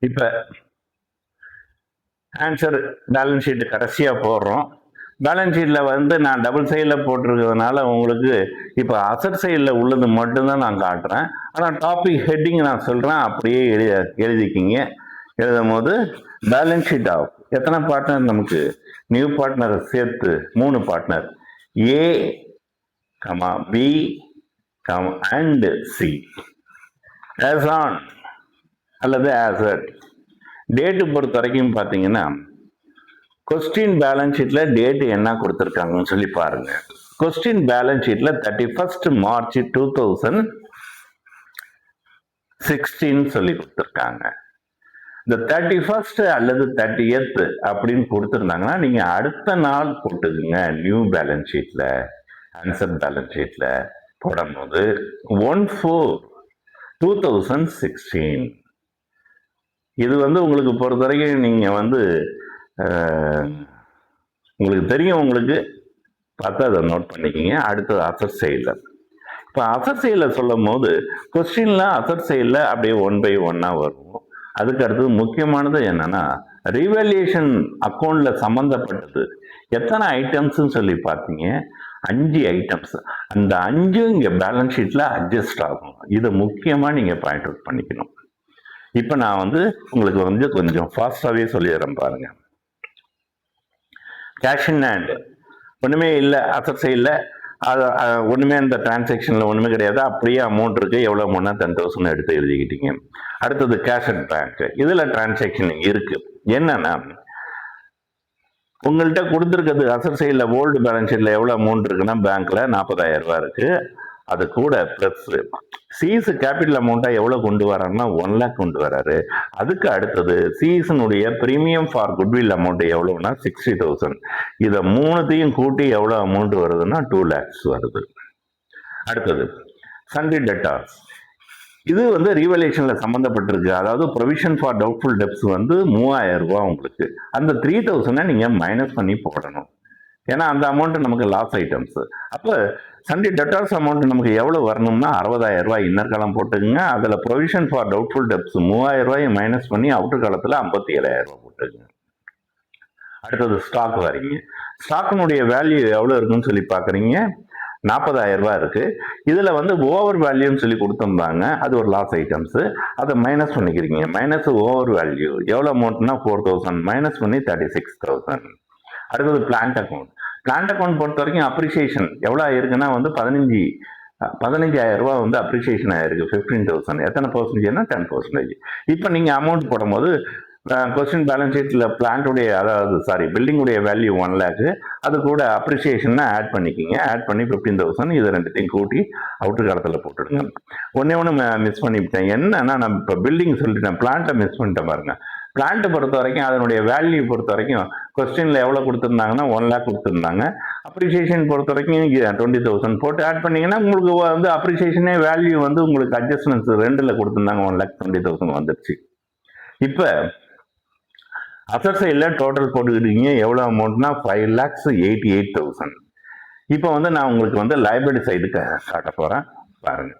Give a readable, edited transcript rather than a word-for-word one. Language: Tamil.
இப்போ ஆன்சர் பேலன்ஸ் ஷீட் கடைசியாக போடுறோம். பேலன்ஸ் ஷீட்டில் வந்து நான் டபுள் சைடில் போட்டிருக்கிறதுனால உங்களுக்கு இப்போ அசட் சைடில் உள்ளது மட்டும்தான் நான் காட்டுறேன். ஆனால் டாபிக் ஹெட்டிங் நான் சொல்கிறேன், அப்படியே எழுதிக்கிங்க. எழுதும் போது பேலன்ஸ் ஷீட் ஆகும். எத்தனை பார்ட்னர் நமக்கு? நியூ பார்ட்னர் சேர்த்து 3 partner, A B and C. As on அல்லது ஆசட். டேட்டு பொறுத்த வரைக்கும் பார்த்தீங்கன்னா கொஸ்டின் பேலன்ஸ் ஷீட்ல டேட் என்ன கொடுத்துருக்காங்கன்னு சொல்லி பாருங்க. கொஸ்டின் பேலன்ஸ் ஷீட்ல 31st March 2016 சொல்லி கொடுத்துருக்காங்க. இந்த 31st அல்லது 30th அப்படின்னு கொடுத்துருந்தாங்கன்னா நீங்க அடுத்த நாள் போட்டுக்குங்க. நியூ பேலன்ஸ் ஷீட்ல ஆன்சர் பேலன்ஸ் ஷீட்ல போடும்போது 1/4/2016. இது வந்து உங்களுக்கு பொறுத்த வரைக்கும் நீங்க வந்து உங்களுக்கு தெரியும், உங்களுக்கு பார்த்தா அதை நோட் பண்ணிக்கிங்க. அடுத்தது அசட் சைடில். இப்போ அசட் சைடில் சொல்லும் போது கொஸ்டின்ல அசட் சைடில் அப்படியே 1 by 1 வரும். அதுக்கு அடுத்தது முக்கியமானது என்னன்னா ரிவேல்யூஷன் அக்கௌண்ட்ல சம்பந்தப்பட்டது எத்தனை ஐட்டம்ஸ்ன்னு சொல்லி பார்த்தீங்க? 5 ஐட்டம்ஸ். அந்த 5 இங்கே பேலன்ஸ் ஷீட்ல அட்ஜஸ்ட் ஆகும். இதை முக்கியமாக நீங்கள் பாயிண்ட் அவுட் பண்ணிக்கணும். இப்போ நான் வந்து உங்களுக்கு வந்து கொஞ்சம் ஃபாஸ்டாகவே சொல்லிடுறேன் பாருங்க. கேஷ் இன் ஹேண்ட் ஒன்றுமே இல்லை, அசட் சைடில் அது ஒன்றுமே இந்த டிரான்சாக்ஷனில் ஒன்றுமே கிடையாது. அப்படியே அமௌண்ட் இருக்குது. எவ்வளோ அமௌண்ட்னா 10,000 எடுத்து எழுதிக்கிட்டீங்க. அடுத்தது கேஷ் அட் பேங்க். இதில் டிரான்சாக்ஷன் இருக்குது. என்னன்னா உங்கள்கிட்ட கொடுத்துருக்கிறது அசட் சைடில் ஓல்டு பேலன்ஸ் ஷீட்டில் எவ்வளோ அமௌண்ட் இருக்குன்னா பேங்க்கில் 40,000 ரூபா இருக்குது. அது கூட ப்ளஸ் சிஎஸ் கேபிட்டல் அமௌண்ட்டாக எவ்வளோ கொண்டு வராருன்னா 1 lakh கொண்டு வராரு. அதுக்கு அடுத்தது சிஎஸ்னுடைய ப்ரீமியம் ஃபார் குட்வில் அமௌண்ட் எவ்வளோன்னா 60,000. இதை 3த்தையும் கூட்டி எவ்வளோ அமௌண்ட் வருதுன்னா 2 lakhs வருது. அடுத்தது சன்ட்ரி டெட்டார்ஸ். இது வந்து ரீவல்யூஷன்ல சம்மந்தப்பட்டிருக்கு. அதாவது ப்ரொவிஷன் ஃபார் டவுட்ஃபுல் டெப்ஸ் வந்து 3,000 ரூபா உங்களுக்கு. அந்த 3,000 நீங்கள் மைனஸ் பண்ணி போடணும். ஏன்னா அந்த அமௌண்ட் நமக்கு லாஸ் ஐட்டம்ஸ். அப்போ சன்ட்ரி டெட்டார்ஸ் அமௌண்ட் நமக்கு எவ்வளோ வரணும்னா 60,000 ரூபாய் இன்னர் காலம் போட்டுக்குங்க. அதில் ப்ரொவிஷன் ஃபார் டவுட்ஃபுல் டெப்ஸ் 3,000 ரூபாயை மைனஸ் பண்ணி அவுட்டர் காலத்தில் 57,000 ரூபாய் போட்டுக்குங்க. அடுத்தது ஸ்டாக் வரீங்க. ஸ்டாக்கினுடைய வேல்யூ எவ்வளோ இருக்குன்னு சொல்லி பார்க்குறீங்க. 40,000 ரூபாய் இருக்கு. இதில் வந்து ஓவர் வேல்யூன்னு சொல்லி கொடுத்துருந்தாங்க. அது ஒரு லாஸ் ஐட்டம்ஸ். அதை மைனஸ் பண்ணிக்கிறீங்க. மைனஸ் ஓவர் வேல்யூ எவ்வளோ அமௌண்ட்னா 4,000 மைனஸ் பண்ணி 36,000. அடுத்தது பிளான்ட் அக்கௌண்ட். பிளான்ட் அக்கௌண்ட் பொறுத்த வரைக்கும் அப்ரிசியேஷன் எவ்வளோ ஆயிருக்குன்னா வந்து 15,000 ரூபா வந்து அப்ரிசியேஷன் ஆயிருக்கு. 15,000 எத்தனை பர்சன்டேஜ்னா 10%. இப்போ நீங்கள் அமௌண்ட் போடும்போது கொஸ்டின் பேலன்ஸ் ஷீட்டில் பிளான்ட்டுடைய அதாவது பில்டிங்குடைய வேல்யூ 1 lakh. அது கூட அப்ரிசியேஷன் ஆட் பண்ணிக்கிங்க. ஆட் பண்ணி 15,000. இது ரெண்டுத்தையும் கூட்டி அவுட்டர் காலத்தில் போட்டுடுங்க. ஒன்று மிஸ் பண்ணிவிட்டேன். என்னன்னா நான் இப்போ பில்டிங் சொல்லிட்டேன், பிளான்ட்டை மிஸ் பண்ணிட்டேன் பாருங்க. பிளான்ட்டை பொறுத்த வரைக்கும் அதனுடைய வேல்யூ பொறுத்த வரைக்கும் கொஸ்டின்ல எவ்வளோ கொடுத்துருந்தாங்கன்னா 1 lakh கொடுத்துருந்தாங்க. அப்ரிசியேஷன் பொறுத்த வரைக்கும் 20,000 போட்டு ஆட் பண்ணீங்கன்னா உங்களுக்கு வந்து அப்ரிசியேஷனே வேல்யூ வந்து உங்களுக்கு அட்ஜஸ்ட்மெண்ட்ஸ் 2ல் கொடுத்துருந்தாங்க. 1,20,000 வந்துருச்சு. இப்போ அசட் சைடில் டோட்டல் போட்டுக்கிட்டீங்க. எவ்வளோ அமௌண்ட்னா 5,88,000. இப்போ வந்து நான் உங்களுக்கு வந்து லைபிலிட்டி சைடு காட்ட போகிறேன் பாருங்க.